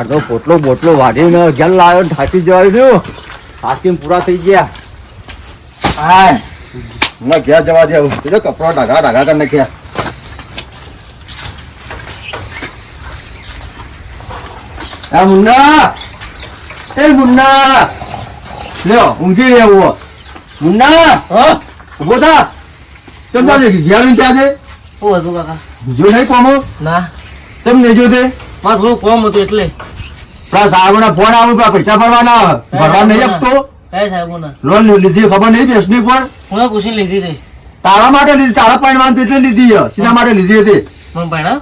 આડો પોટલો બોટલો વાઢીને ઘેર લાવ્યો ઢાંકી જવાયું થાકીને પૂરા થઈ ગયા. હાય ના ઘેર જવા દે. બીજો કપડો ઢગા ઢગા કરી નાખ્યા. આ મુન્ના એ મુન્ના લ્યો ઊંઘી રહેવો. મુન્ના હા ઉભો થા. ચમ તા ઘેર ક્યાં છે? શું હતું કાકા? જો નહીં કોમો ના ચમ નહીં જો તે મારે થોડું કોમ હતું એટલે. પેલા સાહેબના ફોન આવ્યો પેલા પૈસા ભરવાના ભરવા નહીં આપતો. કઈ સાહેબોને? લોન લીધી ખબર નહીં બેસની પણ કોને પૂછીને લીધી હતી? તારા માટે લીધી. તારા પાણી માંગતું એટલે લીધી છે. સીના માટે લીધી હતી. મને ભણ્યા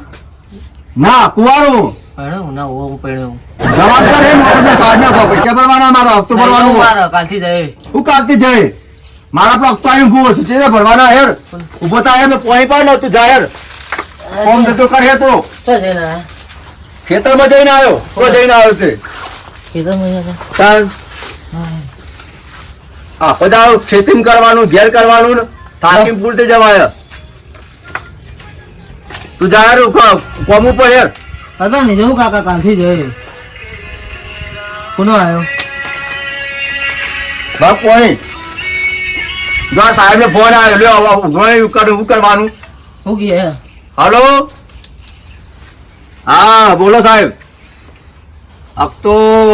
ના કુવારો ભણ્યો ના હું ભણ્યો. જવાબ કર એ મોટો સાહેબ ને પૈસા ભરવાના મારો હપ્તો ભરવાનો. મારો કાલથી જાય. હું કાલથી જાય મારા પર હપ્તો આવી ઉભો છે ભરવાના હેર ઉભો થાય મેં પોઈ પણ નતું જાહેર કોમ ધંધો કર હે તો તો જઈને આયા? ખેતરમાં જઈને આવ્યો. તો જઈને આવ્યો તે ખેતરમાં ગયા હતા? તાર આ બધા ખેતી કરવાનું ઘેર કરવાનું ને થાકી પૂરતે જવાય. તું જાહેર કોમ ઉપર હેર હતા ને જવું કાકા કાલથી જાય. કોનો આવ્યો? બાપ પોઈ જો આ સાહેબને ફોન આવ્યો લ્યો હું કરવાનું. હું ગયા? હલો હા બોલો સાહેબ. હપ્તો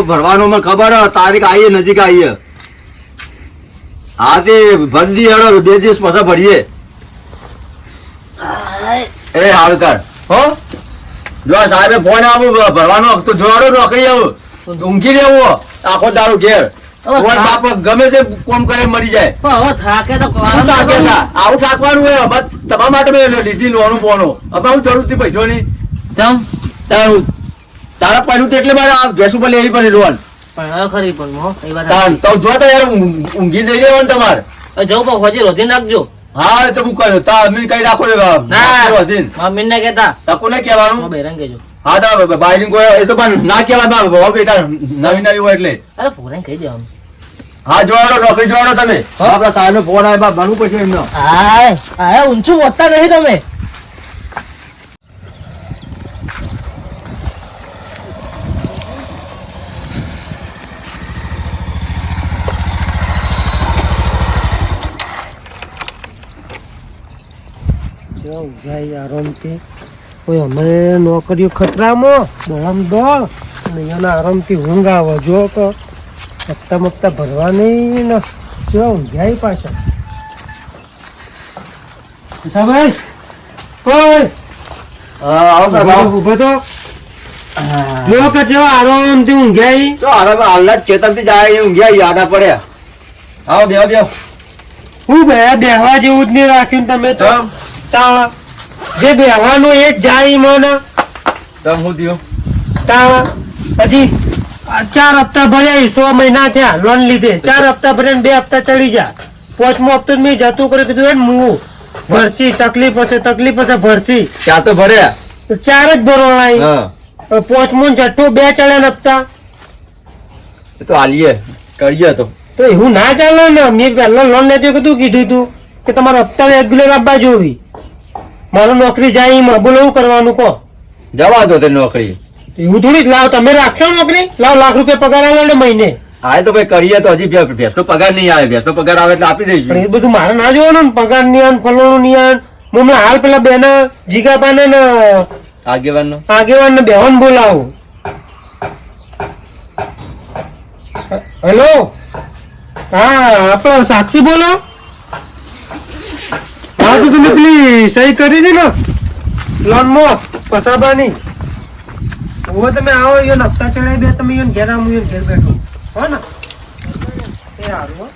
ભરવાનો મને ખબર તારીખ આવી નજીક આવી. હા તે ભરી હેડો 2 દિવસ પછી ભરીએ. એ હાલ કર હો. જો આ સાહેબે ફોન આવ્યો ભરવાનો હપ્તો જોડો નોકરી આવું ઊંઘી રહેવું આખો દારૂ ઘેર. કોઈ બાપ ગમે તે કોમ કરે મરી જાય. પણ હવે થાકે તો શું થાકે તા? આવું થાકવાનું હોય હવે તમારા માટે મેં લીધી લોનું બોનો. હવે હું જરૂર થી પૈસો નહીં જમ તારા પડ્યું એટલે મારે આ ગેસ ઉપર લેવી પડી લોન. પણ હવે ખરી પણ હો એ વાત તો જો તો યાર ઊંઘી જઈ રહેવાનું તમારે. જવું પણ હોજી રોધી નાખજો. હા એ તો હું કહ્યું તા અમે કઈ રાખો ના મમ્મી ને કેતા તકો ને કહેવાનું. બેરંગ કેજો. હા તો બાયલિંગ કોઈ એ તો પણ ના કહેવાય ભાવ બેટા નવી નવી હોય એટલે. અરે પૂરા કહી દેવાનું. હા જોડો નોકરી જોડો તમે. આપડા સાહેબ નો ફોન આવે ભણવું પડશે એમનો. હા ઊંચું વધતા નહીં તમે. આરામથી કોઈ અમે નોકરીઓ ખતરામાં દોડમ દોડ અહીંયાના આરામથી ઊંઘ આવે જો કે હપ્તા મપ્તા ભરવાની ને કેવા ઊંઘાય પાછા. ભાઈ કોઈ ઉભો તો જો કે જેવા આરામથી ઊંઘાય. તો હાલના ખેતર થી જાય ઊંઘ્યા આડા પડ્યા. આવો બેહો બેહો. હું બેહવા જેવું જ નહીં રાખ્યું ને તમે તો. જે બેહવાનું એ જ જાય મને. તમ હું થયો હજી 4 હપ્તા ભર્યા 100 મહિના થયા લોન લીધે. 4 હપ્તા ભર્યા 2 હપ્તા ચડી જા. 5મો હપ્તો મેં જતું કરી કીધું હું ભરસી તકલીફ હશે ભરસી. 4 તો ભર્યા તો 4 જ ભરવાના. 5મો જઠ્ઠો 2 ચડ્યા હપ્તા તો હાલીએ કરીએ તો એવું ના ચાલે ને. મેં પહેલા લોન લેતી કીધું તું કે તમારા હપ્તા રેગ્યુલર આપવા જોવી. મારો નોકરી જાય એમાં બોલો એવું કરવાનું કહો. જવા દો તે નોકરી. એવું થોડી જ લાવ તમે રાખશો નોકરી. લાવ ₹1 લાખ પગાર આવે ને મહિને. હા તો ભાઈ કરીએ તો હજી ભેંસનો પગાર નહીં આવે. ભેંસનો પગાર આવે એટલે આપી દઈશું. પણ એ બધું મારે ના જોવાનું ને. પગાર નિયન ફલોનું નિયન હું હાલ પેલા બેને જીગાપાને ને આગેવાન ને બેવાન બોલાવું. હેલો હા આપડે સાક્ષી બોલો. હા તો તમે પેલી સહી કરી દી ને લોન માં પસાબાની. હવે તમે આવો યો હપ્તા ચડાવી દે. તમે યો ઘેર આવું ઘેર બેઠો હો ને એ સારું.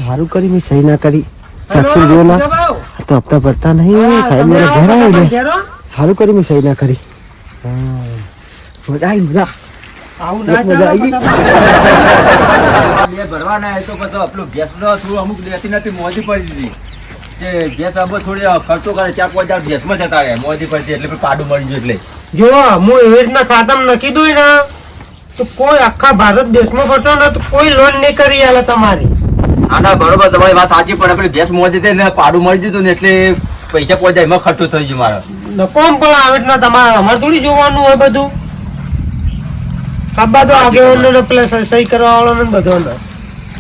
હારું કરી મેં સહી ના કરી. સાક્ષી જો ના તો હપ્તા ભરતા નહીં. સાહેબ મારા ઘેર આવ્યો. હારું કરી મેં સહી ના કરી. મજા આવી મજા. ભરવાના તો પછી આપણું ભેંસનો થોડું અમુક લેતી નથી મોદી પડી દીધી. કે ભેંસ આમ થોડી ખર્ચો કરે 4-5 હજાર ભેંસમાં જતા રહે મોદી પડતી એટલે પાડું મળી ગયું. એટલે જો હું એવી રીતના ખાતામાં નક્કી દઉં ને તો કોઈ આખા ભારત દેશમાં ફરશો ને તો કોઈ લોન નહીં કરી આલે તમારી. આના બરોબર તમારી વાત સાચી પણ આપણે ભેંસ મોદી ને પાડું મળી દીધું ને એટલે પૈસા પહોંચાય એમાં ખર્ચો થઈ ગયો મારો કોમ પણ આવે એટલે તમારે અમારે થોડી જોવાનું હોય બધું કાબા તો આગેવાનને પેલા સહી કરવા વાળો ને બધો ને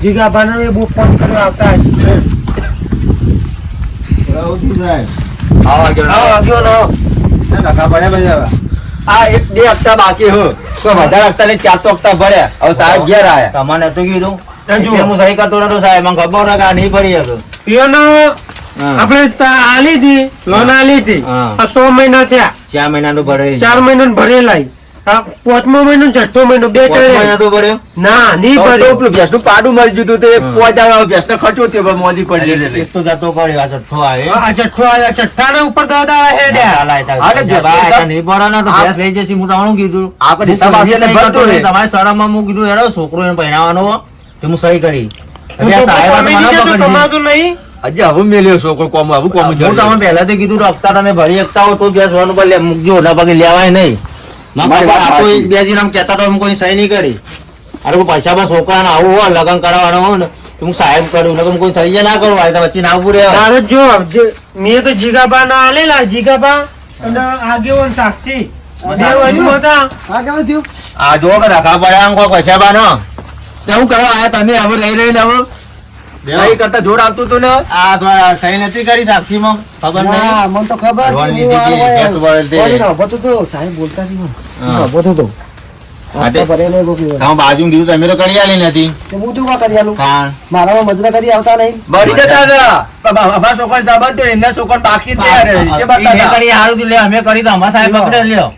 જીગાભાને એ બહુ ફોન કર્યો આવતા હશે આ એક બે હપ્તા બાકી હો કોઈ વધારે હપ્તા નહીં 4 હપ્તા ભર્યા હવે સાહેબ ઘેર આયા તમને નતું કીધું હું સહી કરતો નતો સાહેબ મને ખબર ના કે આ નહીં પડી હતો એનો આપણે આલી હતી લોન આલી હતી હા. આ 100 મહિના થયા 4 મહિનાનું ભરે 4 મહિના ભરેલા આ 5મો મહિનો 6મો મહિનો બે પાંચ ચડે મહિના તો ભર્યો ના નહીં તો ભર્યો પેલું ભેંસનું પાડું મરી ગયું હતું તે પહોંચાડવા ભેંસનો ખર્ચો થયો પણ મોદી પડી જશે એક તો જતો કર્યો આ છઠ્ઠો આવ્યો આ છઠ્ઠો આયા છઠ્ઠાના ઉપર દાદા હેડ્યા અરે ભેંસ નહીં પડે ને તો ભેંસ લઈ જશે હું તમને કીધું આપણે હિસાબ આપીએ એટલે ભરતો રહે. તમારે શરમમાં હું કીધું હેડો છોકરો એને પહેરાવાનો તો હું સહી કરી હું તો કોમી દીધે તો કમાતું નહીં હજી હવે મેલ્યો છોકરો કોમ હવે કોમ હું તમને પહેલાથી કીધું તો હપ્તા તમે ભરી શકતા હો તો ભેંસ વાનું પર મૂકજો ના પગે લેવાય નહીં મારી વાત આપો સાચી. એક બે જણ આમ કહેતા તો એમ કોઈ સહી નહીં કરી અરે કોઈ પૈસા બસ છોકરાને આવું હોય લગ્ન કરાવવાનો હોય ને તો હું સાહેબ કર્યું એટલે કોઈ સહી ના કરું આ વચ્ચે ના ઉભું રહેવાય. તારે જો મેં તો જીગાબા ના આલેલા જીગાબા અને આગેવાન સાક્ષી બે વચમાં હતા આ કેવું થયું આ જો કે રખા પડ્યા આમ કોઈ પૈસા બાનો શું કરવા આયા તમે હવે રહી રહીને હવે સહી કરતા જોર આવતું હતું ને આ થોડા સહી નથી કરી સાક્ષીમાં ખબર ના, નહીં મને તો ખબર લોન હતી. લીધી હું હતી, આ કેસ ભરેલ તે. બોલીને ઊભો તો હતો. સાહેબ બોલતા હતી મને. હા. હું ઊભો તો હતો. હા, તે- હપ્તા ભરેલો એ ગોપી વાળો. તમે બાજુ કીધું તમે તો કરી આલી નથી તો હું તું કા કરી આલું? કાણ મારામાં મજૂરા કરી આવતા નહીં. મરી જતા હતા અમારા છોકરા સાબત તો એમના છોકરા બાકી જ રહ્યા રે. છે બતા હતા. કરી હારું તું લે અમે કરી તો અમારા સાહેબ પકડે લ્યો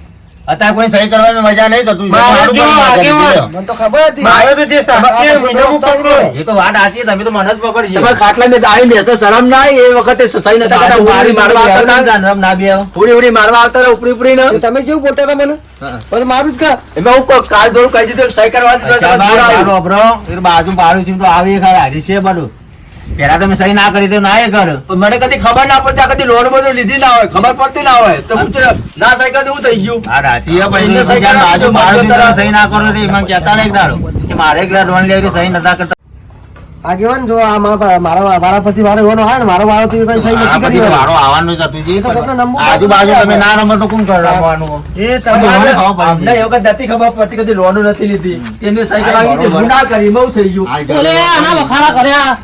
અત્યારે કોઈ સહી કરવાની મજા નહીં થતું મારે જો આગેવાન. મને તો ખબર હતી. મારે તો જે સાક્ષી એ મને હું પકડો એ તો વાત સાચી તમે તો મને જ પકડશો તમારા ખાટલા મેં ગાડી મેં તો શરમ ના આવી. એ વખતે સહી નતા કરતા ઉડી મારવા આવતા હતા. ના બે ઉડી મારવા આવતા હતા ઉપરી ઉપરી ને તો તમે જેવું બોલતા હતા મને પછી મારું જ કા એમાં હું કોઈ કાલ દોડ કહી દીધું કે સહી કરવા જ નતા જોડાયું. એ તો બાજુ પાડું છે તો આવી ખરા હરી છે બધું પેલા તમે સહી ના કરી તો ના એ કર પણ મને કદી ખબર ના પડતી આ કદી લોન બધું લીધી ના હોય ખબર પડતી ના હોય તો હું છે, ના સહી કરી દઉં થઈ ગયું આ રાચી હે, પણ એને એને સહી સહી બાજુ કરવા પાડું તો તમે સહી ના કરો તો એમાં કહેતા નહીં દાડો કે મારે એકલા લોન લેવી સહી નતા કરતા આગેવાન જો આ મારા પરથી વારો એવાનો હોય ને મારો વારો તો એ કઈ સહી આ નથી બધી કરી વારો આવવાનું જ હતું જી. એ તો તમને નંબર આજુબાજુ તમે ના રમો તો કોણ કરે રમવાનું એ તમારે તમારે ખબર અમને પડી. એ વખત નથી ખબર પડતી કદી લોન નથી લીધી એમને સહી કરવા કીધી, હું ના કરી એમાં હું થઈ ગયું ઓલે આના વખાણા કર્યા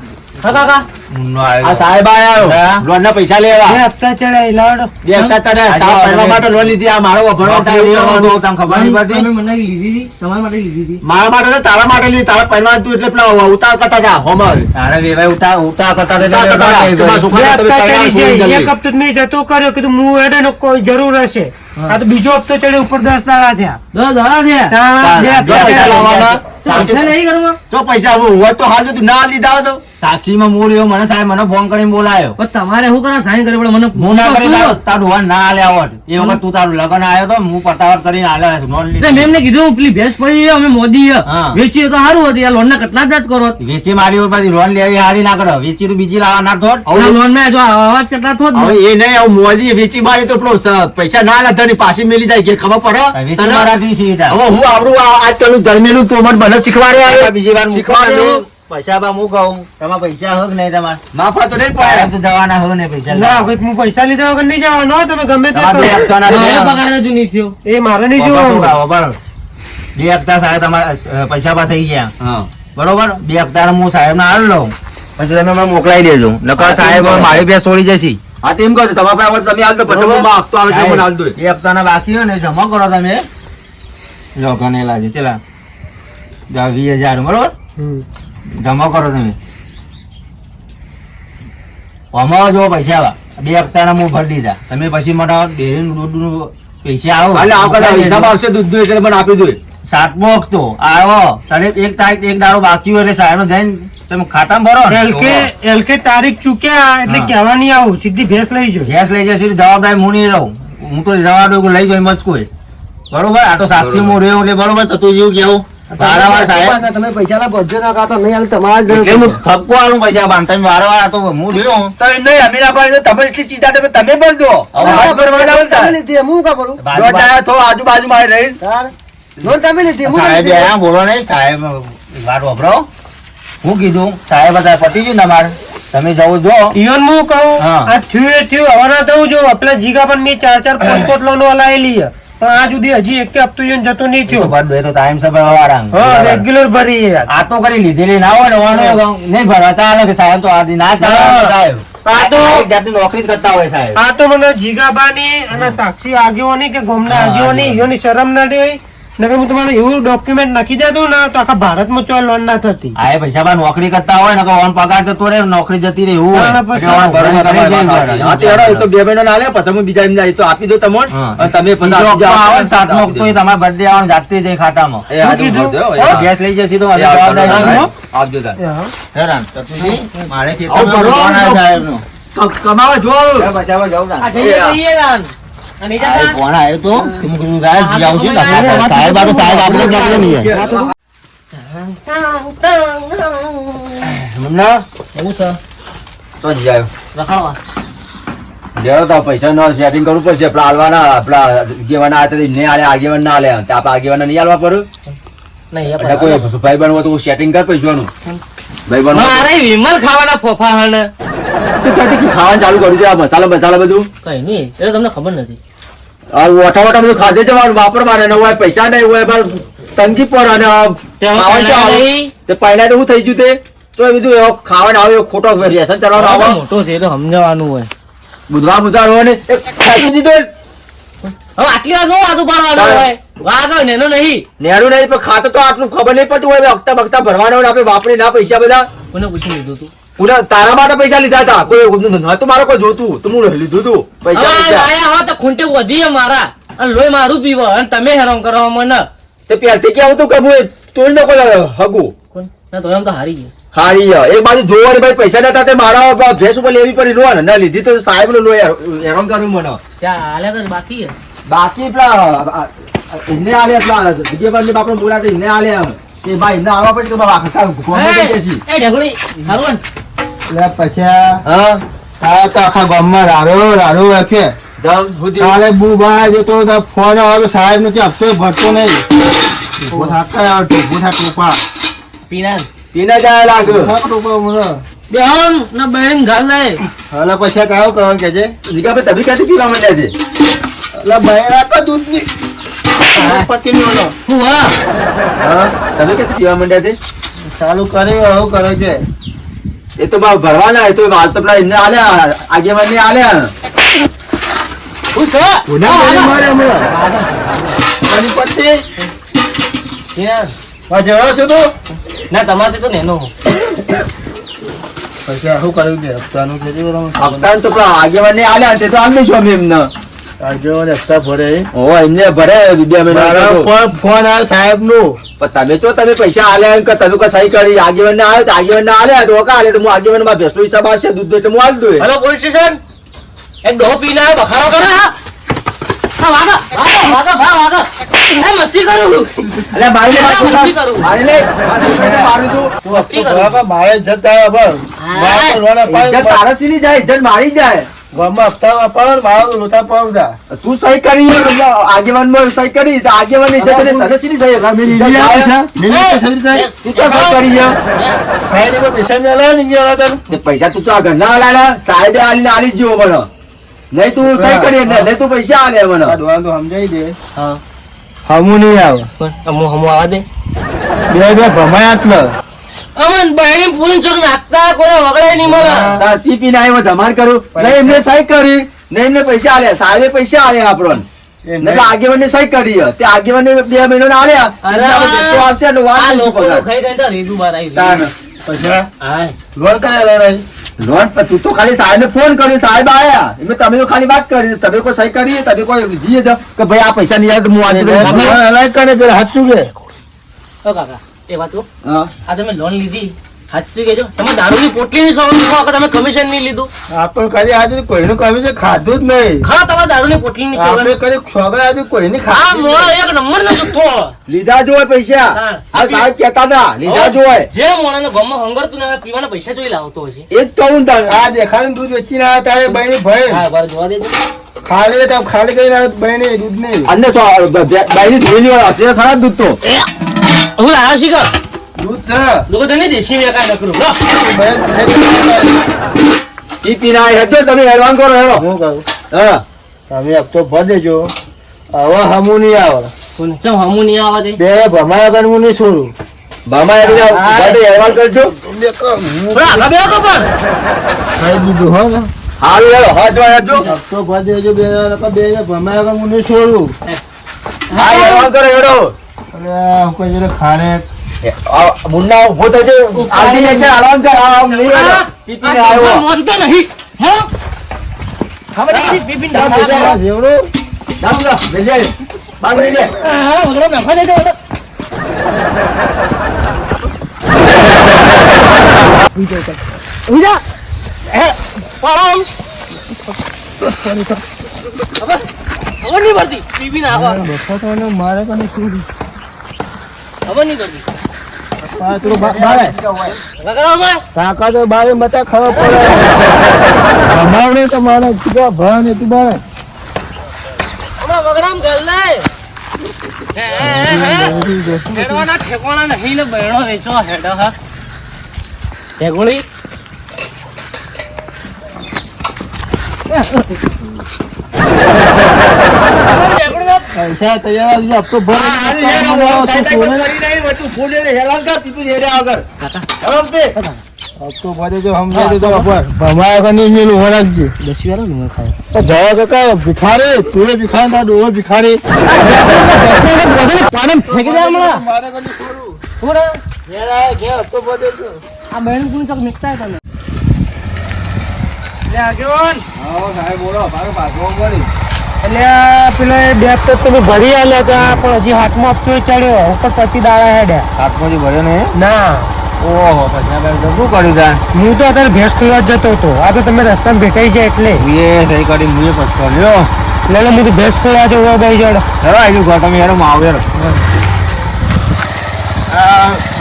હા કાકા ઊંઘનો આવ્યો. આ સાહેબ આયા હા. લોન ના પૈસા લેવા બે હપ્તા ચડાય લાવડો બે હપ્તા તને તારા ભરવા માટે લોન લીધી આ મારો વભણો નોકરી લેવાનો તો તમને ખબર નહીં પડતી મને લીધી હતી તમારા માટે લીધી હતી મારા માટે તો તારા માટે લીધી તારા પહેરવા તું એટલે પેલા ઉતાર કરતા હતા હોમર તારે વેવાય ઉતા કરતા ઉતાર કરતા હતા. તમારા છોકરાને બે તમે હપ્તા પહેરવા ચડી છોડી જાય દીધી. એક હપ્તો મેં જતો કર્યો કીધું હું હેડે ને કોઈ જરૂર હશે આ તો બીજો હપ્તો ચડ્યો ઉપર 10 દાડા થયા 10 દાડા થયા તાણા બે જો હપ્તા પૈસા ચડ્યા. લાવવાના. પૈસા નહીં કરવા જો પૈસા આવું હોય તો હાજુ તું ના લીધા હોય તો સાક્ષીમાં મૂળ એવો મને સાહેબ મને ફોન કરીને બોલાયો પણ તમારે શું કરા સાઈન કરી પડે મને હું ના કરી પૂછો. તારું ડોહા ના આલ્યા હોત એ વખત તું તારું લગન આવ્યો તો હું પટાવટ કરીને આલ્યા નોન એટલે મેં એમને કીધું પેલી ભેંસ પડી છે, અમે મોદી છે. હા. વેચીએ તો સારું હતું યાર લોન ના કેટલા જ કરો વેચી મારી ઉપર પછી લોન લેવી હારી ના કરો વેચી તો બીજી લાવવા ના થોત લોન માં જો અવાજ કેટલા થોત ને. હવે એ નહીં આવું મોદી વેચી મારી તો પેલો પૈસા ના લીધા ની પાછી મેલી જાય કે ખબર પડે વેચી તને? મારાથી સીધા હવે હું આવડું આજકાલનું જન્મેલું તો મને મને શીખવાડે બીજી વાર શીખવાડે પૈસા બા હું કહું તમારે પૈસા હોક નહીં તમારે માફા તો નહીં સાહેબ પડે તો જવાના હો ને પૈસા ના ભાઈ હું પૈસા લીધા વગર નહીં જવાનો હો, તમે ગમે તે તમારે બે કરો. હપ્તાના મારે લીધા. પગાર હજુ નહીં થયો એ મારે નહીં પપ્પા શું જોવાનું ગાવો, બરાબર. બે હપ્તા સાહેબ તમારા પૈસા બા થઈ ગયા હા બરોબર બે હપ્તા હું સાહેબ ને હાલ લઉં પછી તમે મને મોકલાઈ દેજો નકર સાહેબ મારી બે છોડી જશે હા તો એમ કહો છો, તમારા પાસે હોય તો તમે હાલ દો પછી હું માગતો આવે તો મને હાલ દો એ હપ્તાના બાકી હોય ને જમા કરો તમે જો ગણેલા છે ચલા 20,000 બરોબર હમ. જમા કરો તમે આમાં જો પૈસા આવા બે હપ્તાના હું ભરી દીધા તમે પછી મને ડેરીનું દૂધનું પૈસા આવો એટલે આ વખતે હિસાબ આવશે દૂધ નું એટલે મને આપી દો 7મો હપ્તો આવો તારીખ એક તારીખ એક દાડો બાકી હોય એટલે સાહેબ જઈને તમે ખાતામાં ભરો ને. એલકે તારીખ ચૂક્યા એટલે હા. કહેવા નહીં આવું સીધી ભેંસ લઈ જો ગેસ લઈ જશે જવાબદારી હું નહીં રહું હું તો જવા દઉં કે લઈ જાઉં એમ જ કોઈ બરોબર આ તો સાક્ષી હું રહ્યો એટલે બરોબર થતું જેવું કેવું વારંવાર સાહેબ તમે પૈસા ના ભરજો ના કાં તો નહીં હાલ તમારા જ એટલે હું થપકો આલું પૈસા બાંધતા વારંવાર આ તો હું રહ્યો તો નહીં અમે ના પાડી દો તમે એટલી ચિંતા તમે ભર દો હવે હાથ ભરવાના હોય ને તમે તારે. લીધી હું કા કરું દોઢ ડાયા થો આજુબાજુ મારે રહી તાર લોન તમે લીધી હું સાહેબ લીધી. બોલો નહીં સાહેબ વાત વાપરો હું કીધું સાહેબ હતા પતી ગયું ને તમારે તમે જવું જો ઈવન હું કહું હા. આ થયું એ થયું હવે ના થવું જો પેલા જીગા પણ મેં 4-4 5-5 લોનો હલાયેલી છે. પણ આ સુધી હજી એક હપ્તો ઈવન જતો નહીં થયો તો ટાઈમ સે ભરવા હા રેગ્યુલર ભરી યાર. આ તો કરી લીધેલી ના હોય ને ઓનો નહીં ભરવા ચાલે કે સાહેબ તો આદી ના ચાલે હા. સાહેબ આ તો એક જાતની નોકરી જ કરતા હોય સાહેબ આ તો મને જીગાબાની અને સાક્ષી આગેવાની કે ગામના આગેવાની ઈયોની શરમ ના રહે નકર હું તમારું એવું ડોક્યુમેન્ટ નાખી દેતો ને તો આખા ભારતમાં ચોય લોન ના થતી. આ પૈસા બા નોકરી કરતા હોય ને કે ઓન પગાર જતો રહે નોકરી જતી રહે એવું ના, ના, હોય. પછી એટલે ઓન ભરવા કરે છે. હા, તે હેડો, એ તો 2 મહિના ના લે પછી હું બીજા એમને તો આપી દો તમને હા. અને તમે પછી બીજો આપી જાઓ. આવે ને સાતમો હપ્તો એ તમારે birthday આવે ને જાતે જઈ ખાતામાં એ આજે હું ભરજો, હો, એ ગેસ લઈ જશે તો અમે એ આવજો, જવાબદારી આવજો, નહીં. આવજો તાર. હેરાન ચતુજી, મારે આવું ખેતરમાં કરો, ફોન આવ્યો આવું. સાહેબનો. કમાવા જો એ બચાવવા જાઉં તાન. આ જઈએ તો ઈએ તાન. અને ઈ આ જતા. ફોન આવ્યો તો કે મેં કીધું સાહેબ જી આવજો ને. સાહેબ આ તો સાહેબ આપણે જ આપણે નહીં હોય. હમણાં એવું છે તો જી આવ્યો. રખડવા. લેવો તો પૈસા નો સેટિંગ કરવું પડશે આપડા હાલવાના આપડા આગેવાના હતા ને આલે આગેવાન ના આલે તો આપડા આગેવાના નહીં હાલવા પડે નહીં એટલે કોઈ ભાઈ બનવો તો સેટિંગ કર પૈસાનું ભાઈ બનવો મારે વિમલ ખાવાના ફોફા હણ તું ક્યાંથી ખાવાનું ચાલુ કર્યું છે આ મસાલા બધું કઈ નહીં એટલે તમને ખબર નથી. આ ઓઠા બધું ખાધે જવાનું વાપરવાના ને હોય પૈસા નહીં હોય પણ તંગી પર અને તેમાં ખાવાનું પહેલા આવે. નહીં. તે પહેલા તો હું થઈ ગયું તે તો એ બધું એવો ખાવાનું આવે એવો ખોટો વ્યસન ચલાવવાનો આવો આવે મોટો છે એટલે સમજાવવાનું હોય. બુધવાર હોય ને એ ખાઈ દીધો હવે આટલી વાર શું વાતું પાડવાનું હોય વાગ નેનો નહીં. નેરું નહીં પણ ખાતો તો આટલું ખબર નહીં પડતું હોય હપ્તા બખતા ભરવાના હોય ને આપણે વાપરી ના પૈસા બધા કોને પૂછી લીધું તું? પુના તારા માટે પૈસા લીધા હતા કોઈ નતું મારે કોઈ જોતું તો હું લીધું તું પૈસા હવે પૈસા. લાયા હો તો ખૂંટે વધી છે મારા અને લોહી મારું પીવો અને તમે હેરાન કરો મને. તે પહેલથી કેવું તું કે હું તોડી નાખો હગું કોણ? ના તો એમ તો હારી ગયું. હારી એક બાજુ જોવાની ભાઈ પૈસા નતા તે મારા ભેંસ ઉપર લેવી પડી લોન ના લીધી તો સાહેબ નો લો હેરાન કર્યું મને ત્યાં હાલ્યા કરે બાકી છે. બાકી પેલા એમને આલે પેલા વિજયભાઈ બાપડે બોલાતે એમને આલે કે ભાઈ એમને આવવા પડશે કે બાબા આખા ગોમે એ બેસી ઢેકડી હારું એટલે પછી હા આ તો આખા ગામમાં રાડો રાખે જમ સુધી કાલે બુબા જતો તો ફોન આવે સાહેબ નો કે હપ્તો ભરતો નહીં ઉભો થાકતા આવે ઉભો થાક રૂપા પીના પીને જાય લાગે થાક રૂપા ઉમરો બેહન ના બેન ગાલ લાય. હાલે પછી કાયો કરવાનું કે છે જીગાભાઈ તમે ક્યાંથી પીવા માંડ્યા છે એટલે બહેરા તો દૂધની પતિનો નો હું હા હા તમે ક્યાંથી પીવા માંડ્યા છે ચાલુ કરે આવું કરે છે એ તો બા ભરવાના એ તો હાલ તો પેલા એમને આલ્યા આગેવાન ને આલ્યા હું છે ઉના મેરી મારે હમણાં મારી પત્તી પીના આ જવા છો તો ના તમારે તો નેનો હું. પછી શું કર્યું છે હપ્તાનું કે છે હપ્તા તો પેલા આગેવાન ને આલ્યા તે તો આલ દઈશું અમે એમને આજે હપ્તા ભરે ઓ એમને ભરે 2 મહિના મારા તો. પર ફોન આવ્યો સાહેબ નું પણ તમે જો તમે પૈસા આલ્યા કે તમે કોઈ સહી કરી આગેવાન ને આવ્યો તો આગેવાન ને આલ્યા તો ઓકા આલે તો હું આગેવાન માં ભેસનો હિસાબ આવશે દૂધ એટલે હું આલ દઉં હેલો પોલીસ સ્ટેશન એક ડો પીના બખાડો કરે હા હા વાગા એ મસ્તી કરું અલે મારી ને મસ્તી કરું. મારી ને મારું તું મસ્તી કરું બરાબર મારે ઇજ્જત આવે બસ ઇજ્જત તારા સીની જાય ઇજ્જત મારી જાય ગામમાં હપ્તા અપાવ મારું લોટા પાવતા તું સહી કરી આગેવાન માં સહી કરી તો આગેવાન ની ઇજ્જત તને સીની સહી ઇજ્જત જાય. તું તો સહી કરી છે. પૈસા મેળવ્યા ને ગયા હતા તે પૈસા તું તો આ ઘરના આલ્યા સાહેબે આલીને આલી જ જેવો મને નહીં તું સહી કરી નહીં તું પૈસા આલે મને ડોહાન તો સમજાઈ દે હા હમું નહીં આવે હમો આવા દે બે ભમાય આટલો અમન બહેણી પૂરી ચોક નાખતા કોને વગડાય નહીં મને તાર પી પીને આવ્યો ધમાલ કરું નહીં એમને સહી કરી નહીં એમને પૈસા આલ્યા સાહેબે પૈસા આલ્યા આપણને નહીં આગેવાન ને સહી કરી તે આગેવાન ને 2 મહિના આલ્યા અરે આવશે એટલે વાત આ નહીં લોકો પગાર. ખાઈ ગઈ તો રીતુ બાર આવી તાન. પછી હાય લોન કરેલો નહીં લોન પર તું તો ખાલી સાહેબ ને ફોન કર્યો સાહેબ આયા એમને તમે તો ખાલી વાત કરી તમે કોઈ સહી કરી તમે કોઈ જીએ જાઓ કે ભાઈ આ પૈસા નહીં આવે તો હું આ અલાય કરે પેલા હાચું કે ઓ કાકા એ વાત કહું હા આ તમે લોન લીધી સાચું કહેજો તમે દારૂની પોટલીની સોગંદ ખાઓ કે તમે કમિશન નહીં લીધું આપણે કદી આજે કોઈનું કમી છે ખાધું જ નહીં ખા તમે દારૂની પોટલીની આપણે સોગંદ કદી છોકરા આજે કોઈની આ ખાધી મોળો એક નંબર નો જુઠ્ઠો લીધા જોય પૈસા હા. આ સાહેબ કહેતા હતા લીધા જોય જે મોણાને ગમમાં હંગરતું ને હવે પીવાના પૈસા જોઈ લાવતો હશે એ જ કહું તને આ દેખાડીને દૂધ વેચીને આવ્યા તારે બહેની ભય હા વાર જોવા દેજો ખાલી કરીને બહેની દૂધ નહીં અંદર બાઈની ધોઈ લેવા છે ખરા દૂધ તો હું લાવ્યો શીખર દૂધ છે લોકો તને દેશી વેકા નકરું લો ઈ પીને આય હતો તમે હેડવાન કરો હેરો હું કહું હા તમે હપ્તો ભર દેજો હવે હમું નહીં આવે કોને ચમ હમુ નહીં આવા દે બે ભમાયા કર હું નહીં છોડું મામા એટલે ગાડી હેડવાન કરજો બરા આગળ બેહો તો પણ ખાઈ દીધું હો ને હારું હેરો હાથ જોવા હેડજો હપ્તો ભર દેજો બે ભમાયા કર હું નહીં છોડું હા હેડવાન કરો હેડો અને કોઈ જરા ખાને મુન્ના ઉભો થજે આજી ને છે હેડવાન કર આમ નહીં હેડો ઈ પીને આવ્યો મોનતો નહીં હે ખબર નથી પીપીન ડાળા જેવડું દામલા બેજે બાર બેજે હા ઓલો નફા દે દે ઓલો ઉજા હે પાડો હવે નહીં ભરતી પીપીન આવા મારે કને છોડું હવે નહીં ભરતી બારે લગાડો કાકા તો બારે મતા ખબર પડે ભમાવડે તો મારા તું ભણ ને તું બારે ઓલા વગડામ ગલ લે હેડવાના ઠેકોણા નહીં ને બહેણો વેચો હેડ હા ઠેકોણી પૈસા તૈયાર હપ્તો ભર હપ્તો ભરે જો સમજાય તો ભમાયા કને મેલું વળગજે 10 વાળો નું ખાય તો જવા કાકા ભિખારી તું ભિખારી તાર ડોહો ભિખારી પાડમ ફેંકી દે હમણાં મારે કને છોડું થોડા ઘેર આય ઘેર હપ્તો ભર દેજો આ બહેણ કોણ સક નીકળતા તમે હા સાહેબ બોલો મારો પાછો મળી એટલે પેલા બે હપ્તા તમે ભરી આલ્યા હતા પણ હજી હાથમાં હપ્તો ચડ્યો ઉપર 25 દાડા હેડ્યા હાથમાંથી ભર્યો ને ના ઓહો પછી આ શું કર્યું તાર હું તો અત્યારે ભેંસ ખોલવા જ જતો હતો આ તો તમે રસ્તામાં ભેટાઈ જાય એટલે એ સહી કરી મુએ પછતો લ્યો એટલે હું તો ભેંસ ખોલવા જવા બે જણ હવે આવ્યું ઘર તમે યાર માવેર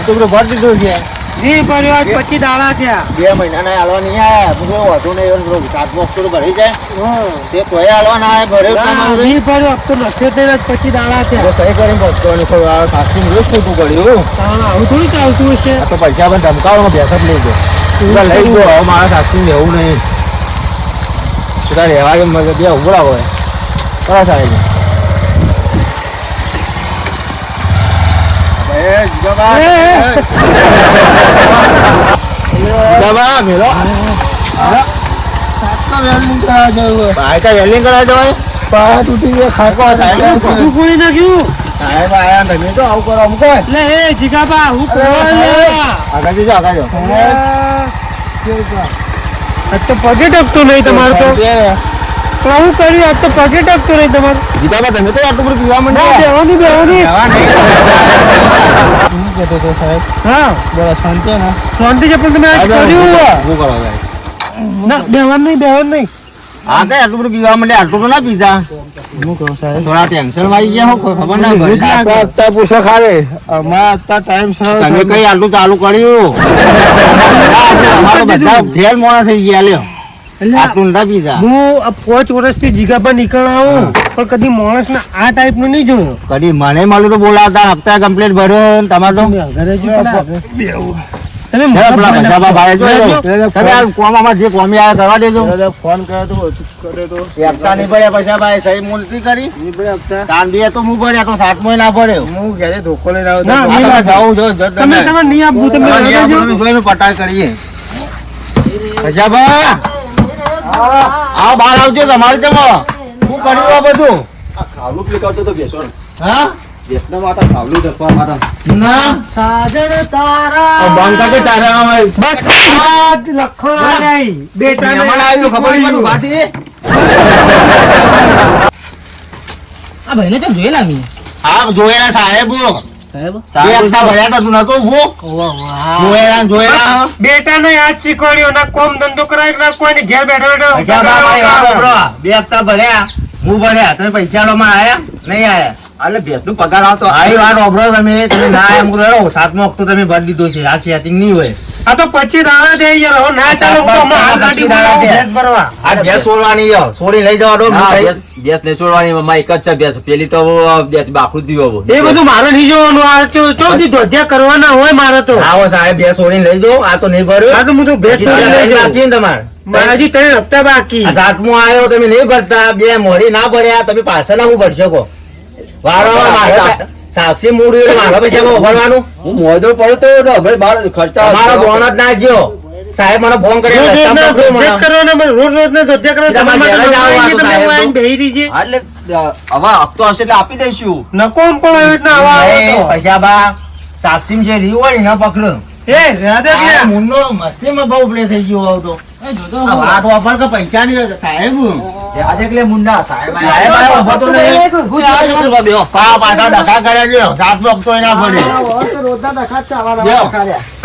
તો બધું ભર દીધું છે નહીં ભર્યો આજ 25 દાડા થયા 2 મહિનાના હાલવા નહીં આયા બધું વધુ નહીં એવું સાતમો હપ્તો ભરી જાય તે તોય હાલવા ના આવે ભર્યો તમારું નહીં ભર્યો હપ્તો નખ્યો તે 25 દાડા થયા સહી કરીને પછતો ને સાક્ષી દિવસ ખોટું કર્યું આવું થોડું ચાલતું હશે આ તો પૈસા પણ ધમકાવવામાં બેસ જ લઈ ગયો તું લઈ ગયો હવે મારા સાક્ષી લેવું નહીં તું તારે રહેવા કે મગર બે ઉભરા હોય કરા સાહેબ વેલ્ડિંગ કરાવવા જવાય પા તૂટી ગયા ખાકો સાહેબ શું ખોલી નાખ્યું સાહેબ આયા તમે તો આવું કરો અમુક એટલે એ જીગાબા હું આગળ જજો આગળ જો આજ તો પગે ટકતો નહીં તમારે તો પણ હું કર્યું આજ તો પગે ટકતો નહીં તમારે જીતાબા તમે તો આટલું બધું પીવા ના માંડ્યા બેવાની શું કહેતો હતો સાહેબ હા બસ શાંતિ ને શાંતિ છે પણ તમે આજ કર્યું શું કરો ભાઈ ના બેવાનું નહીં હા કઈ આટલું બધું પીવા માંડે આટલું તો ના પીતા શું કહું સાહેબ થોડા ટેન્શન માં આવી ગયા હો ખબર ના પડી પૂછો ખાલે અમારા ટાઈમ તમે કઈ આટલું ચાલુ કર્યું અમારો બધા ફેલ મોડા થઈ ગયા લ્યો આટલું ના પીતા હું આ 5 વર્ષથી જીગાબા નીકળાવું પણ કદી માણસને આ ટાઈપનું નહીં જોયો કદી મને મળ્યું તો બોલાવતા હપ્તા કમ્પ્લીટ ભર્યો ને તમારે તો ઘરે જો તમે પેલા પૈસા ભાઈ જોઈ તમે આ કોમામાં જે કોમી આવ્યા કરવા દેજો ફોન કર્યો તો હપ્તા નહીં ભર્યા પૈસા ભાઈ સહી મૂલતી કરી તાન બી તો હું ભર્યા તો 7મો ના ભર્યો હું ઘરે ધોકો લઈને આવ્યો ના, આ તમે જાઓ જો તમે તમારે નહીં આપવું તમે તમે રહેજો. જોઈને પટાઈ કરીએ પૈસા આવો બહાર આવજો તમારે જમો શું કર્યું આ બધું ખાવલું પીકાવતો તો બેસો હા બેસના માટે ખાવલું ધકવા માટે ના સાજણ તારા બંકા કે તારા બસ આ જ લખવા નહીં બેટા મહેમાન આવ્યું ખબર નહીં બધું બાતી આ ભાઈને ચમ જોયેલા મી હા જોયેલા સાહેબ સાહેબ બે હપ્તા ભર્યા તા તું નતો ઉભો જોયેલા બેટા ને યાદ શીખવાડ્યો ના કોમ ધંધો કરાય ના કોઈને ઘેર બેઠો પૈસા ભાઈ બેઠો વાપરો. બે હપ્તા ભર્યા હું ભર્યા તમે પૈસા લો માં આયા નહીં આયા એટલે ભેંસનું પગાર આવતો આઈ વાર વાપરો તમે ના આયા મુક દરો 7મો હપ્તો તમે ભરી દીધો છે આ સેટિંગ નહીં હોય આ તો પછી દાડા દે યાર હવે ના ચાલે હું તો હમણાં હાલ ગાડી બોલાવું ભેંસ ભરવા આ ભેંસ છોડવાની છે. છોડી લઈ જવાનો હું ના, સહી- ભેંસ નહીં છોડવાની, એમાં એક જ છે ભેંસ. પેલી તો બાકરું દીવો એ બધું મારે નહીં જોવાનું આ ચોથી ધોધ્યા કરવાના હોય મારે તો આવો સાહેબ ભેંસ છોડીને લઈ જાઓ. આ તો નહીં ભર્યું. આ તો હું તો ભેંસ હજી છોડી લઈ બાકી જાઉં. ને તમારે મારા હજી 3 હપ્તા બાકી આ સાતમો આવ્યો તમે નહીં ભરતા, બે મોડી ના ભર્યા, તમે પાછળ હું ભરશો કહો? વારંવાર મારે સાક્ષી મૂડી એટલે મારા પૈસા માં ભરવાનું. હું મોદો પડ્યો તો હવે બાર ખર્ચા તમારો ફોન જ ના જ્યો. સાહેબ મને ફોન કરી રોજ રસ્તામાં રોજના પકડ્યો મને. ધોધ્યા કરવાના મને રોજ રોજના ધોધ્યા કરવાના. તમારે તમારે ઘરે જ આવવાનું તમે સાહેબ તો. આવીને બેહી રહીજે. એટલે હવે હપ્તો આવશે એટલે આપી દઈશું. નકોમ પણ આવી રીતના આવા આવે એ તો. પૈસા બા સાક્ષી જે રહ્યું હોય ને ના પકડો. એ રાધે આ કે મુન્નો મસ્તીમાં બહુ પ્લે થઈ ગયો આવ તો. આ વાત વાપર કે પૈસા ની સાહેબ આજે એટલે મુન્ના સાહેબ સાહેબ આયો ઉભો તો નહીં. પા પાછા ડખા કર્યા લ્યો. સાત વખતો એના પડે.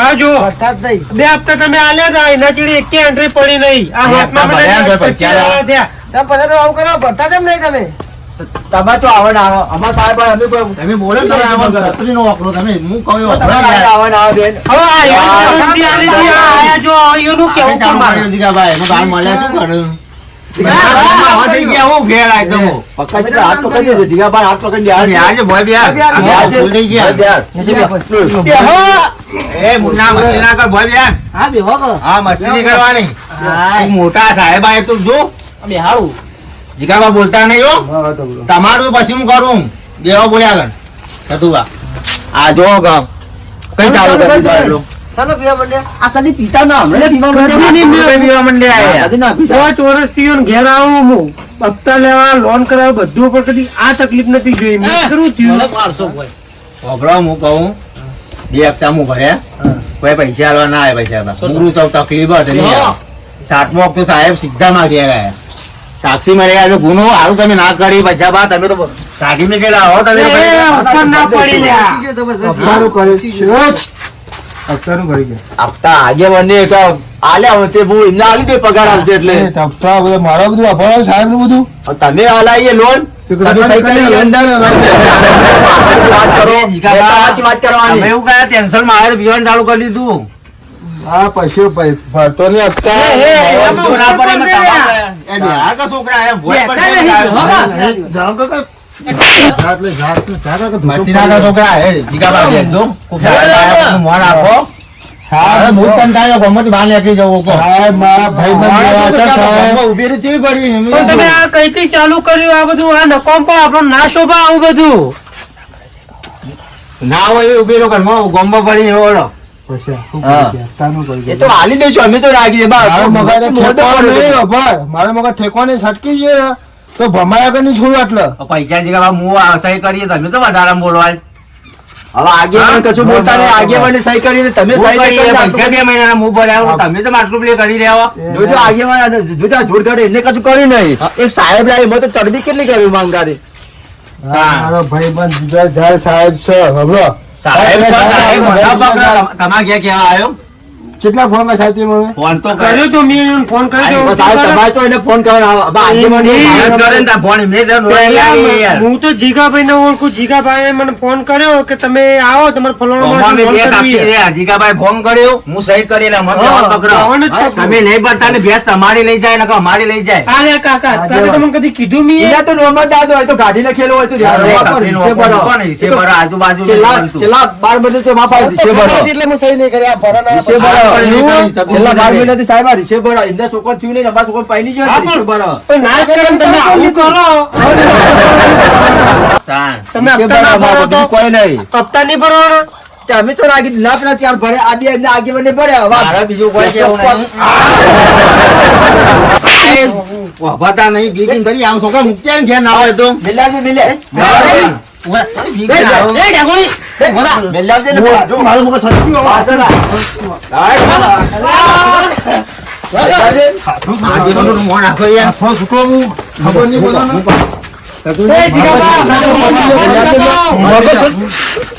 આ જો ભરતા જ નહીં. 2 હપ્તા તમે આલ્યા હતા એના ચીડી એકે એન્ટ્રી પડી નહીં. આ બે હાથમાં હપ્તા ભર્યા મને તો 25 થયા. તમે પછી તો આવું કરો ભરતા કેમ નહીં તમે તમે તો આવો ને આવો અમારા સાહેબ અમે કોઈ તમે બોલો ને તમે આમાં છત્રીનો વાપરો તમે. હું કહું એવો તમે આવો ને આવો બેન. હવે આ યોજના આલી હતી, આ આયા જો એનું કેવું પણ મારે. જીગાભાઈ એનું કામ મળ્યા શું કરું? થઈ ગયા હું ફેર આય તો હું. પકડ એટલે હાથ પકડી દેજો. જીગાભાઈ હાથ પકડી દે. આ ન્યાય છે ભોય બિહાર. આ ન્યાય ભૂલ થઈ ગયા. એ મુન્ના મસ્તી ના કર ભોય બિહાર. હા બેહો કે હા મસ્તી નહીં કરવાની. તું મોટા સાહેબ આય તું જો. બેહાડું જીગાબા બોલતા નહીં હો. તમારું પછી હું કરું. બેવા બોલ્યા કર. સતુભા. આ જો ગામ કઈ ચાલુ કરી દીધું? ચાલો પીવા માંડ્યા આ કદી પીતા ના હમણાં પીવા કદી નહીં આપણે પીવા માંડ્યા આયા. કદી ના પીતા. 5 વર્ષથી ઈયોને ઘેર આવું હું હપ્તા લેવા લોન કરાવવા બધું પણ કદી આ તકલીફ નથી જોઈ. મેં કરું થયું હોભળો હું કહું 2 હપ્તા હું ભર્યા કોઈ પૈસા આલવા ના આવે પૈસા આલવા. પૂરું તો તકલીફ હતી નહીં આવે. 7મો હપ્તો સાહેબ સીધા માં ગયા સાક્ષી મારે આજે ગુનો હારું તમે ના કરી પૈસા બા તમે તો કાઢી નીકળ્યા હો તમે તો એ ઉપર ના પડી લ્યા. આપતા આગે મને એક આલ્યા હોય તે બહુ એમને આલી દે પગાર આવશે એટલે મારા બધું અભાવ સાહેબ નું બધું તમે આલાઈએ લોન તમે સહી કરી અંદર વાત કરો વાત તમે કરવાની એવું કયા ટેન્શન માં આવે પીવાનું ચાલુ કરી દીધું હા પછી ભરતો નહીં આપતા શું ના પડે એમાં તમારે એ બિહાર કા છોકરા આયા ભોય પડે મસ્તીના કા છોકરા હે જીગાબા બેજો ખૂબ સારા આયા મોન આપો સાહેબ હું કંટાળ્યો ગમત બહાર નીકળી જવું કો સાહેબ મારા ભાઈ ઉભી રહી ચેવી પડી પણ તમે આ કઈથી ચાલુ કર્યું આ બધું? આ નકોમ પણ આપણો ના શોભા આવું બધું. ના હોય એ ઉભી રહો ઘરમાં ગોમ્બો પડી ઓળો એ તો આલી દઈશું અમે તો રાખી દે બા મારા મગજ ઠેકવાની છટકી છે તો ભમાયા કે નહીં છોડ્યું એટલે પૈસા જીગાબા હું સહી કરીએ તમે તો વધારે બોલવા હવે આગેવાન કશું બોલતા નહીં આગેવાને સહી કરીને તમે સહી પૈસા કરી 2 મહિનાના હું ભર્યા તમે તો માટલું પ્લે કરી રહ્યા જોજો આગેવાન જોજો જોડ કરે એને કશું કર્યું નહીં એક સાહેબ લાવી મેં તો ચડબી કેટલી કરી માંગારી મારો ભાઈ બંધ જય સાહેબ છે હમલો સાહેબ મોટા પકડા તમારા ઘેર કેવા આવ્યો કેટલા ફોન માં સાહેબ મને ફોન તો કર્યો તો મેં એને ફોન કર્યો. સાહેબ તમારે તો એને ફોન કરવાનો આગેવાન ફોન એમને પહેલા હું તો જીગાભાઈ ને ઓળખું. જીગાભાઈએ મને ફોન કર્યો કે તમે આવો તમારે ફલાણો માણસને ફોન કરવી. જીગાભાઈ ફોન કર્યો હું સહી કરેલા મને હા, પકડો ફોન જ પકડો. તમે નહીં પડતા ને ભેંસ તમારી લઈ જાય નકર અમારી લઈ જાય આ લે કાકા તમે તમને કદી કીધું મી? એના તો નોર્મલ દાદો હોય તો ગાડી નાખેલો હોય તો આજુબાજુ છેલ્લા 12 મહિને તો માપા રિસે ભરો એટલે હું સહી નહીં કરી આ ભરો ના રિસે ભરો છેલ્લા 12 એવું? મહિનાથી સાહેબ આ રિસે ભરો એમને છોકરો થયું નહીં અમારા છોકરો પહેલી ગયો હા, રિસે પણ- ભરો પણ ના જ કરે ને તમે આવું કરો. તમે રિસે હપ્તા ના ભરો ભરો તો બીજું કોઈ નહીં હપ્તા નહીં ભરવાના. અમે તો રાગી ના પેલા 4 ભરે આ બે એમને આગેવાને ભર્યા મારે બીજું કોઈ કેવું નહીં વાપરતા નહીં બીકીન કરી આમ છોકરા મૂક્યા ને ઘેર ના હોય તો મિલાજી મિલે એ ઢાંકુણી, બોલા. મિલાજી ને જો મારું મગજ છટકી આગેવાનોનું મોં નાખો યાર. છૂટો હું ખબર નહીં બોલવાનું એ જીગાબા,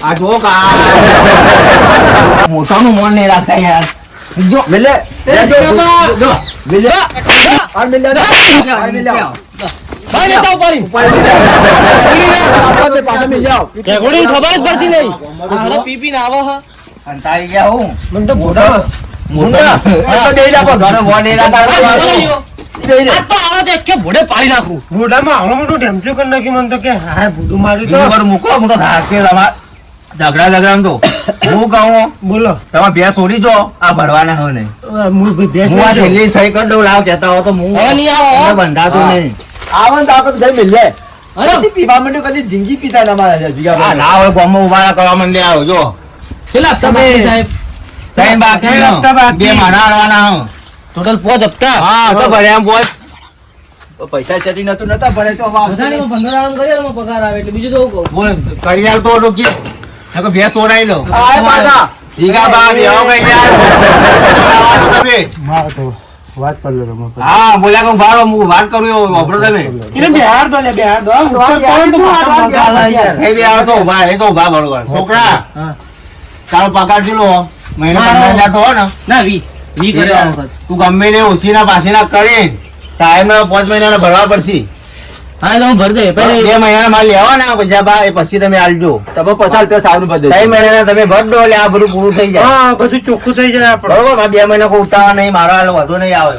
આ જો કા મોટાનું મોં નહીં રાખતા યાર જો મિલે એ જીગાબા. જો મિલે આ મિલે આ મિલે ભાઈ નેતા ઉપાડી પાછા મિલે આવ ઢેકુણી ખબર જ પડતી નહીં. હાલો પી પીને આવો હા. કંટાળી ગયા હું મને તો મોઢા મુંડા એ તો બેહી જા પણ ઘરે વોન એના તારે બેહી જા. આ તો આવે તો એકે ભોડે પાડી નાખું. બુડામાં આવડું મોટું ઢેમચું કરી નાખ્યું મને તો કે હા ભૂડું માર્યું તો બીજું બધું મૂકો હું તો થાકે તમાર ઝઘડા તો હું કહું બોલો તમે બે છોડી જો આ ભરવાના હો નહીં હું આ છેલ્લી સહી કરી દઉં લાવ કહેતા હો તો હું હવે નહીં આવો, હો. મને બંધાતું નહીં આવન તો આપણે ઘરે મિલે અરે પછી પીવા માંડ્યો કદી જિંદગી પીતા ના મારા જીગા આ ના હોય ગોમમાં ઉભા કરવા માંડે આવો જો કેટલા હપ્તા બાકી સાહેબ? ટાઈમ બાકી ત્રણ હપ્તા બાકી. બે મહિના આડવાના હું ટોટલ 5 હપ્તા. હા તો ભર્યા એમ બોલ પૈસા સેટિંગ નતું નતા ભરે તો હવે આવશે બધાને 15 આરામ કરીએ ને પગાર આવે એટલે બીજું તો હું કહું. બોલ કરી આલ તો રોકી નકો બે તોડાઈ લો આય પાછા જીગા બા બેહો ગઈ યાર તમે વાત કરી લો તમે. હા બોલ્યા કે ભારો હું વાત કરું એવો વાપરો તમે એને બિહાર દો લે બિહાર દો ઉપર કોણ તો મારવા ગાલા યાર એ બે આવો તો ઉભા એ તો ઉભા બરોબર છોકરા હા. તારો પગાર ચેલો મહિના 15,000 તો હો ને ના 20 કર્યો આ વખત. તું ગમે ને ઓછીના પાછીના કરે સાહેબ 5 મહિનાના ભરવા પડશે હા એટલે હું ભરી દે પહેલા 2 મહિનાના માલ લેવાના પૈસા બા એ પછી તમે આલજો તમે 50 રૂપિયા સારું બદલ 3 મહિનાના તમે ભર દો એટલે આ બધું પૂરું થઈ જાય હા બધું ચોખ્ખું થઈ જાય આપણે બરોબર 2 મહિના કોઈ ઉતાવળ નહીં મારા હાલ વધુ નહીં આવે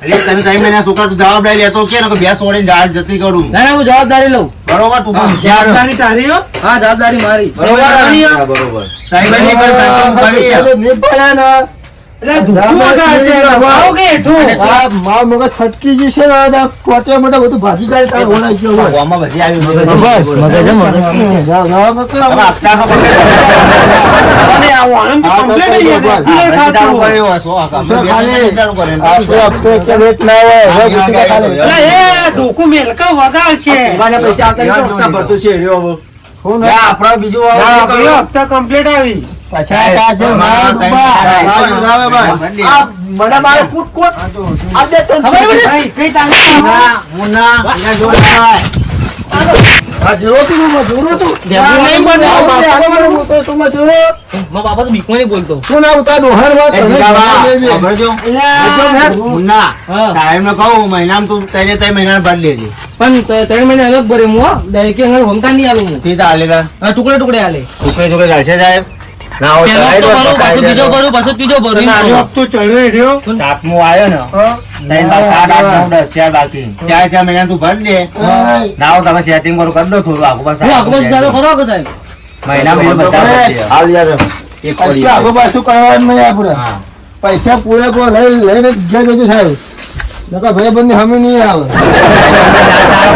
એટલે તમે 3 મહિના છોકરા તું જવાબદારી લેતો કે ને કે બે છોડીને જહાજ જતી કરું ના ના હું જવાબદારી લઉં. બરોબર તું તો હોશિયાર તારી તારી હો હા જવાબદારી મારી. બરોબર સાહેબ ની પર સાહેબ કરી નહીં પડ્યા ને એટલે ધૂપું વગાડ છે આવો કે હેઠું આ માર મગજ સટકી જશે ને આ કોટે મોટે બધું ભાજી કાઢી તારે હોણાઈ ગયો હોય. ગામમાં બધી આવી જાઓ, જાઓ, બાપા. તમે આપતા તો પકડે અને આવો આનંદ હા, કમ્પ્લીટ તો થઈ બરોબર. જાય ચાલુ ખાતું કર્યો સો આ કામ શું બે ખાલી? ચાલુ કરે આપણો હપ્તો એક રેટ ના હોય હવે હા, ગુસ્સો હા, ખાલી. હા, એટલે એ ધોકું મેલકા વગાડ છે પૈસા આવતા ભરતું છે હું ના ના આપણો બીજું હા, આવે આપણો હપ્તા કમ્પ્લીટ આવી પૈસા કાઢજો, મારા ડૂબા. બાજુ લાવે ભાઈ. આ મને મારે કૂટ કૂટ આ દે તો ખબર પડી? કઈ કઈ તારીખ મુન્ના એના જોડે થાય આ જોરો તું, હું જોરો તું. ભેગું નહીં બને. આ બાપા હું તો તું જોરો. મારા બાપા તો બીકમાં નહીં બોલતો. તું ના ઉતાર ડોહાર વાત. એ તમે જીગાબા, લેજે. સાંભળજો. એટલે મુન્ના હા. સાહેબને કહું મહિનામાં તું 3 મહિના ભરી લેજે પણ 3 મહિને અલગ ભરે હું હો. ડાયરેક્ટ અંગર હોમતા નહીં આલું હું. સીધા હાલેલા હા, ટુકડે ટુકડે આલે. છોકરે છોકરે ચાલશે સાહેબ ના હોય પહેલો તો હપ્તો ભરું, પાછો સાહેબ બીજો ભરું, પાછો ત્રીજો ભરું. એમ નાનો કરું. હપ્તો ચડ્યો રહ્યો સાતમું આવ્યો ને ત્રણ બાર, સાત, આઠ, નવ, 10 ચાર બાકી 4 મહિના તું ભરી દે ઓય. ના હોય તમે સેટિંગ કરો કરી દો થોડું આગુ હું આખો બસ ચાલો ખરો કે સાહેબ? મહિના હાલ યાર એક પૈસા આગળ પાછું કરવાનું નહીં આપણે. હા પૈસા પૂરેપૂરો લઈને ઘેર જજો સાહેબ. નકર ભાઈબંધની હમે નહીં આવે.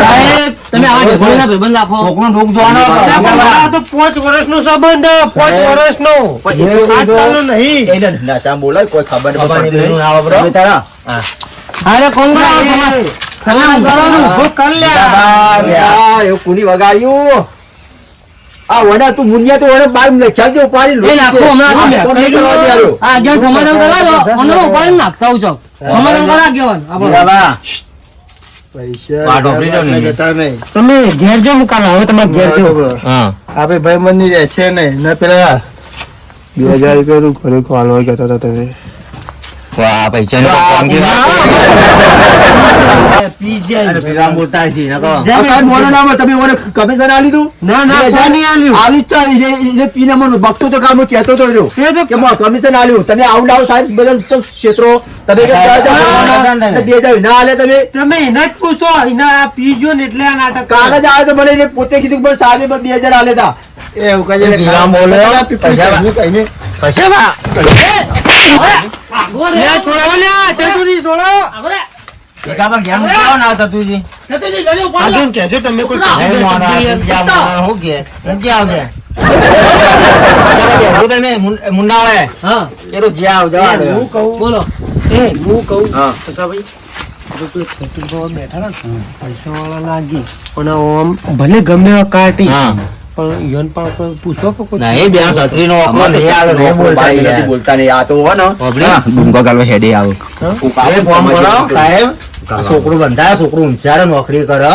સાહેબ, તમે આવા ઢેફોડીના ભાઈબંધ રાખો. કોકનું દુઃખ જોવાનો આ તો 5 વર્ષનો સંબંધ 5 વર્ષનો આજકાલનો નહીં નશા બોલાય કોઈ ખબર નહીં ના આવે બરો તારા હા હાલે કોણ કરાવો? સમાધાન કરવાનું. ઉભો કર લે એવું કુની વગાડ્યું આ વડા તું મુનિયા તો વડે બાર લખ્યા છે ઉપાડી એ નાખો હમણાં હા, તમે. કોને કરવા દે હારું? આ આગેવાન સમાધાન કરવા દો. અને તો ઉપાડીને નાખતા આવું છો. સમાધાન કરો આગેવાન. આપણે. જીગાબા, પૈસા વાત વાપરી દો ને. જતા નહીં. તમે ઘેર જો મુકાલ હવે તમારે ઘેર જો હા આપણે ભાઈબંધની રહેશે નહીં ને પેલા 2000 રૂપિયા ઘરે કોલવા કહેતા હતા તમે. વાહ પૈસાની તો કોંગી વાત પી જાય અરે પેલા બોલતા હશે નકો આ સાહેબ મોડો નામ તમે ઓને કમિશન આલી દઉં ના ના કોની આલ્યું આલી ચાલ એને પીને મન ભક્તો તો કામ કહેતો તો રહ્યો એ તો કે મો કમિશન આલ્યું તમે આવું લાવો સાહેબ બધા ક્ષેત્રો તમે કે 2000 ના આલે તમે તમે એને જ પૂછો એના આ પીજો ને એટલે આ નાટક કરે. કાગજ આવે તો મને એને પોતે કીધું કે પણ સાહેબ 2000 આલે તા એ એવું કહે છે. પીવા બોલે. કહીને પૈસા આગો રે. લે છોડો લે ચતુરી છોડો આગો રે. એકાબા ગેમ કેવો ના આવતા તુજી જતુજી, જલ્દી ઉપાડ લો. આજુ કહેજો તમે કોઈ છોકરા. હે મોના શબ્દ જા મોના હો કે ક્યાં આવગે ચાલો તમે મુન્ના હોય હા, એ તો જ્યાં આવ જવા દો હું કહું બોલો. હું કહું હા ભાઈ બેઠા ને પૈસા વાળા લાગી પણ આમ ભલે ગમે એવા કાઢી હા પણ યોન પણ કોઈ પૂછો કે કોઈ નહીં બે છત્રી નો ઓકલો નહીં આલે નહીં બોલતા નહીં આ તો હો ને ડુંગો ગાલવા હેડે આવે ઉકાળે ફોન કરો સાહેબ આ છોકરું બંધાય છોકરું ઊંચાડે નોકરી કરે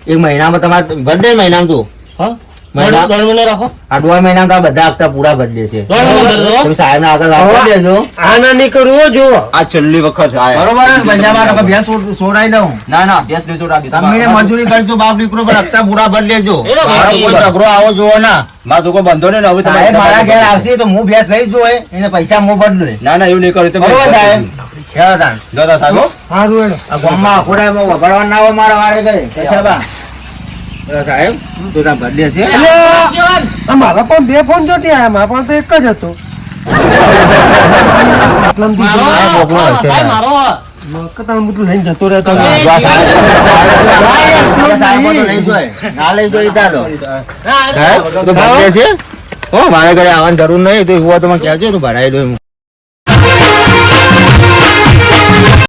એક મહિનામાં તમારે બંને મહિનામાં તું હા? મહિના દોઢ મહિનો રાખો આ 2 મહિના તો આ બધા હપ્તા પૂરા ભરી દેશે દોઢ મહિનો ભરી દો. તમે સાહેબને આગળ આપી દેજો આના નહીં કરવો જો આ છેલ્લી વખત આયા. બરોબર ને પંજાબમાં તો ભેંસ છોડાઈ દઉં ના ના ભેંસ નહીં છોડાવી. તમે મજૂરી કરજો બાપ દીકરો પણ હપ્તા પૂરા ભરી લેજો એ તો મારો કોઈ ઝઘડો આવો જોવો ના મારો છોકરો બંધો ને હવે તમે સાહેબ મારા ઘેર આવશે તો હું ભેંસ લઈ જોય એને પૈસા હું બદલું ના ના એવું નહીં કર્યું તો બરોબર સાહેબ ખેડો તાન જો તા સાહેબ હો. સારું હેડો આ ગામમાં અખોડામાં વગાડવા ના હોય મારા વારે કરે કશા બા બરાબર સાહેબ તો તાન ભરી દેશે આગેવાન. આ મારા પણ 2 ફોન જોતી આયા મારા પણ તો એક જ હતો મારો સાહેબ મારો કતાણ બધું લઈને જતો રહે તમે એ સાહેબ તો લઈ જોય ના લઈ જોઈ તારો હા, સાહેબ તો ભરી દેશે હો મારે ઘરે આવવાની જરૂર નહીં તો હું તમે કહેજો તો ભરાઈ દઉં